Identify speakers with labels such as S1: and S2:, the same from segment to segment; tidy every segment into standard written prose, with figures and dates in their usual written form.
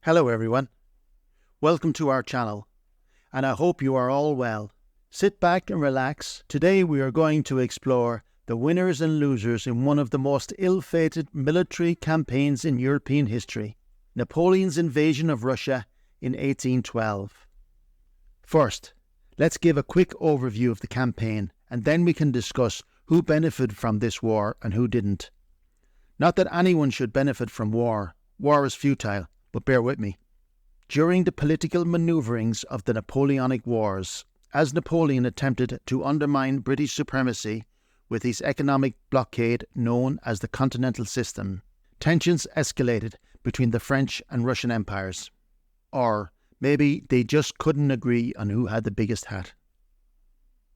S1: Hello everyone, welcome to our channel, and I hope you are all well. Sit back and relax. Today we are going to explore the winners and losers in one of the most ill-fated military campaigns in European history, Napoleon's invasion of Russia in 1812. First, let's give a quick overview of the campaign, and then we can discuss who benefited from this war and who didn't. Not that anyone should benefit from war. War is futile. But bear with me. During the political manoeuvrings of the Napoleonic Wars, as Napoleon attempted to undermine British supremacy with his economic blockade known as the Continental System, tensions escalated between the French and Russian empires. Or maybe they just couldn't agree on who had the biggest hat.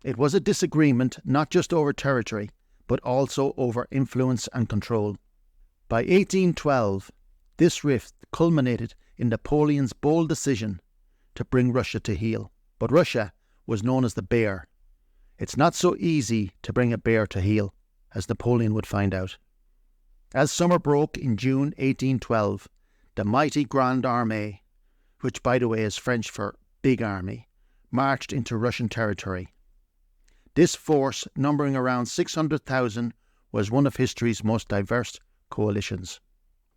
S1: It was a disagreement not just over territory, but also over influence and control. By 1812, this rift culminated in Napoleon's bold decision to bring Russia to heel. But Russia was known as the bear. It's not so easy to bring a bear to heel, as Napoleon would find out. As summer broke in June 1812, the mighty Grande Armée, which by the way is French for big army, marched into Russian territory. This force, numbering around 600,000, was one of history's most diverse coalitions.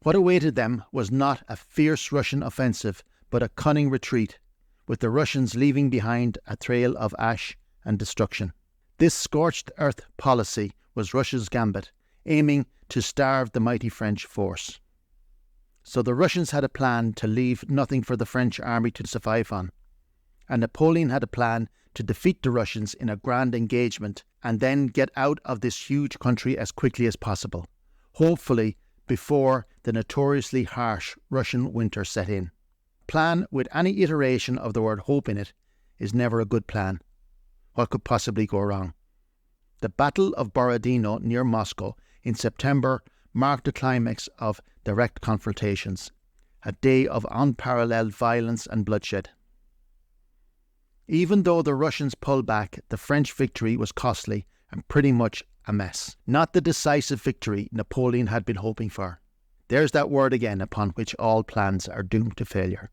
S1: What awaited them was not a fierce Russian offensive, but a cunning retreat, with the Russians leaving behind a trail of ash and destruction. This scorched earth policy was Russia's gambit, aiming to starve the mighty French force. So the Russians had a plan to leave nothing for the French army to survive on, and Napoleon had a plan to defeat the Russians in a grand engagement and then get out of this huge country as quickly as possible, hopefully before the notoriously harsh Russian winter set in. Plan with any iteration of the word hope in it is never a good plan. What could possibly go wrong? The Battle of Borodino near Moscow in September marked the climax of direct confrontations, a day of unparalleled violence and bloodshed. Even though the Russians pulled back, the French victory was costly and pretty much a mess. Not the decisive victory Napoleon had been hoping for. There's that word again upon which all plans are doomed to failure.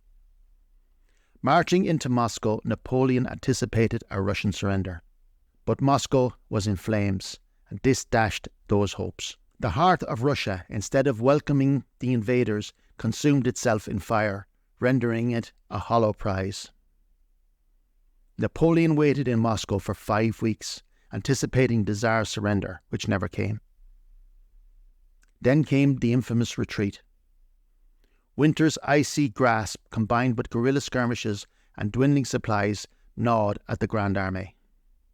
S1: Marching into Moscow, Napoleon anticipated a Russian surrender. But Moscow was in flames, and this dashed those hopes. The heart of Russia, instead of welcoming the invaders, consumed itself in fire, rendering it a hollow prize. Napoleon waited in Moscow for 5 weeks, anticipating the Tsar's surrender, which never came. Then came the infamous retreat. Winter's icy grasp, combined with guerrilla skirmishes and dwindling supplies, gnawed at the Grande Armée.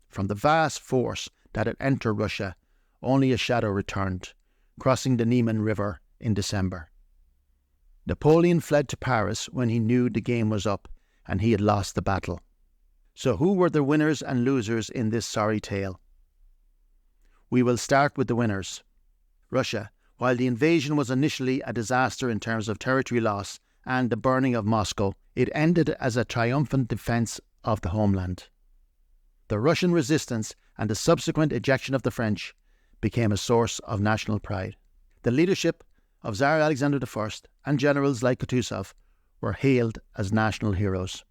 S1: From the vast force that had entered Russia, only a shadow returned, crossing the Niemen River in December. Napoleon fled to Paris when he knew the game was up and he had lost the battle. So who were the winners and losers in this sorry tale? We will start with the winners. Russia. While the invasion was initially a disaster in terms of territory loss and the burning of Moscow, it ended as a triumphant defence of the homeland. The Russian resistance and the subsequent ejection of the French became a source of national pride. The leadership of Tsar Alexander I and generals like Kutuzov were hailed as national heroes.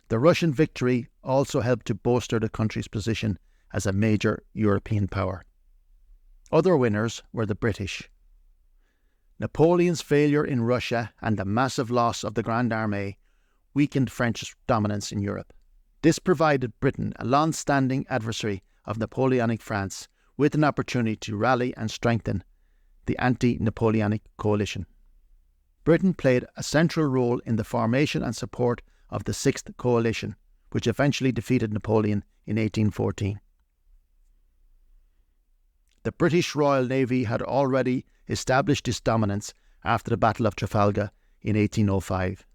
S1: The Russian victory also helped to bolster the country's position as a major European power. Other winners were the British. Napoleon's failure in Russia and the massive loss of the Grande Armée weakened French dominance in Europe. This provided Britain, a long-standing adversary of Napoleonic France, with an opportunity to rally and strengthen the anti-Napoleonic coalition. Britain played a central role in the formation and support of the Sixth Coalition, which eventually defeated Napoleon in 1814. The British Royal Navy had already established its dominance after the Battle of Trafalgar in 1805.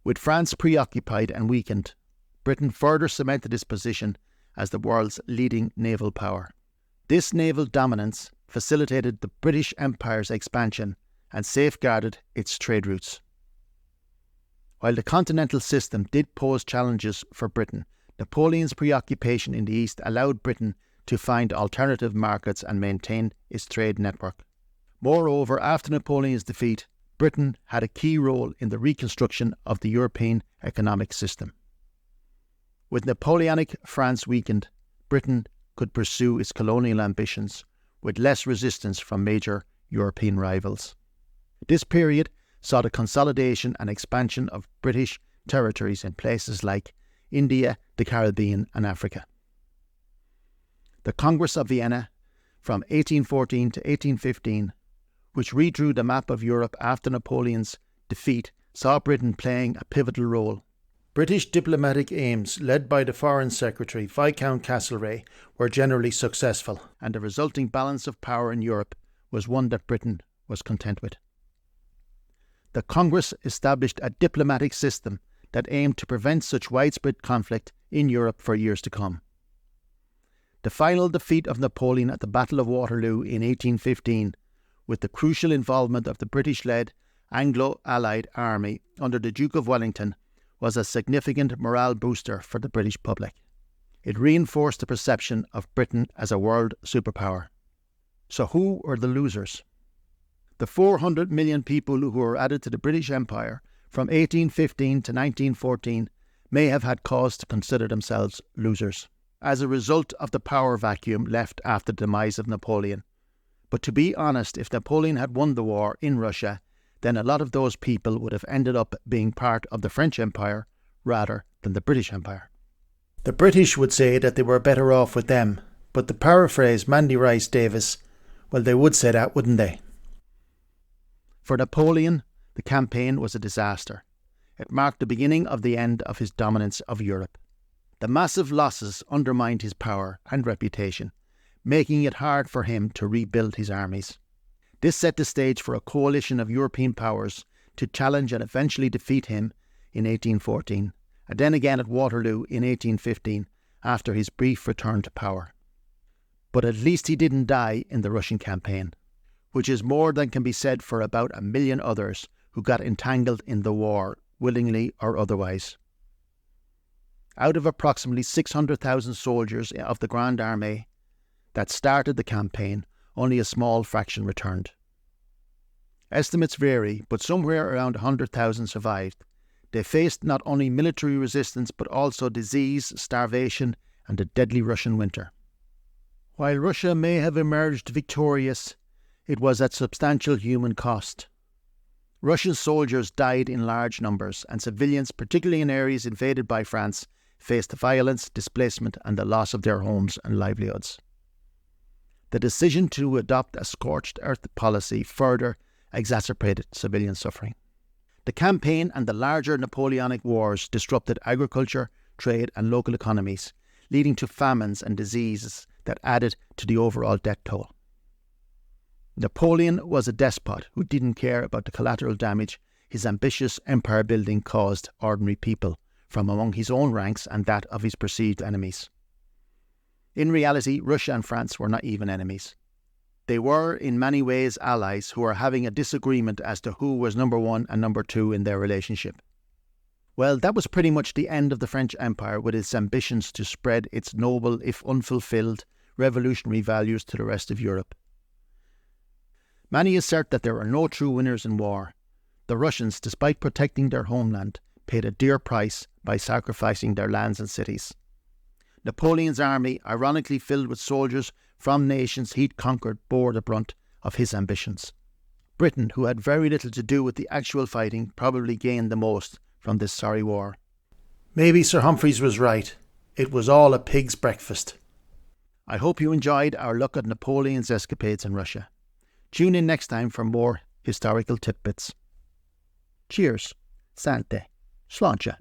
S1: With France preoccupied and weakened, Britain further cemented its position as the world's leading naval power. This naval dominance facilitated the British Empire's expansion and safeguarded its trade routes. While the continental system did pose challenges for Britain, Napoleon's preoccupation in the East allowed Britain to find alternative markets and maintain its trade network. Moreover, after Napoleon's defeat, Britain had a key role in the reconstruction of the European economic system. With Napoleonic France weakened, Britain could pursue its colonial ambitions with less resistance from major European rivals. This period saw the consolidation and expansion of British territories in places like India, the Caribbean and Africa. The Congress of Vienna from 1814 to 1815, which redrew the map of Europe after Napoleon's defeat, saw Britain playing a pivotal role. British diplomatic aims, led by the Foreign Secretary Viscount Castlereagh, were generally successful, and the resulting balance of power in Europe was one that Britain was content with. The Congress established a diplomatic system that aimed to prevent such widespread conflict in Europe for years to come. The final defeat of Napoleon at the Battle of Waterloo in 1815, with the crucial involvement of the British-led Anglo-Allied army under the Duke of Wellington, was a significant morale booster for the British public. It reinforced the perception of Britain as a world superpower. So who were the losers? The 400 million people who were added to the British Empire from 1815 to 1914 may have had cause to consider themselves losers, as a result of the power vacuum left after the demise of Napoleon. But to be honest, if Napoleon had won the war in Russia, then a lot of those people would have ended up being part of the French Empire rather than the British Empire. The British would say that they were better off with them, but to paraphrase Mandy Rice Davis, well, they would say that, wouldn't they? For Napoleon, the campaign was a disaster. It marked the beginning of the end of his dominance of Europe. The massive losses undermined his power and reputation, making it hard for him to rebuild his armies. This set the stage for a coalition of European powers to challenge and eventually defeat him in 1814, and then again at Waterloo in 1815 after his brief return to power. But at least he didn't die in the Russian campaign, which is more than can be said for about 1 million others who got entangled in the war, willingly or otherwise. Out of approximately 600,000 soldiers of the Grande Armée that started the campaign, only a small fraction returned. Estimates vary, but somewhere around 100,000 survived. They faced not only military resistance but also disease, starvation and the deadly Russian winter. While Russia may have emerged victorious, it was at substantial human cost. Russian soldiers died in large numbers, and civilians, particularly in areas invaded by France, faced violence, displacement and the loss of their homes and livelihoods. The decision to adopt a scorched earth policy further exacerbated civilian suffering. The campaign and the larger Napoleonic wars disrupted agriculture, trade and local economies, leading to famines and diseases that added to the overall death toll. Napoleon was a despot who didn't care about the collateral damage his ambitious empire building caused ordinary people from among his own ranks and that of his perceived enemies. In reality, Russia and France were not even enemies. They were, in many ways, allies who were having a disagreement as to who was number one and number two in their relationship. Well, that was pretty much the end of the French Empire, with its ambitions to spread its noble, if unfulfilled, revolutionary values to the rest of Europe. Many assert that there are no true winners in war. The Russians, despite protecting their homeland, paid a dear price by sacrificing their lands and cities. Napoleon's army, ironically filled with soldiers from nations he'd conquered, bore the brunt of his ambitions. Britain, who had very little to do with the actual fighting, probably gained the most from this sorry war. Maybe Sir Humphreys was right. It was all a pig's breakfast. I hope you enjoyed our look at Napoleon's escapades in Russia. Tune in next time for more historical tidbits. Cheers. Sante. Sláinte.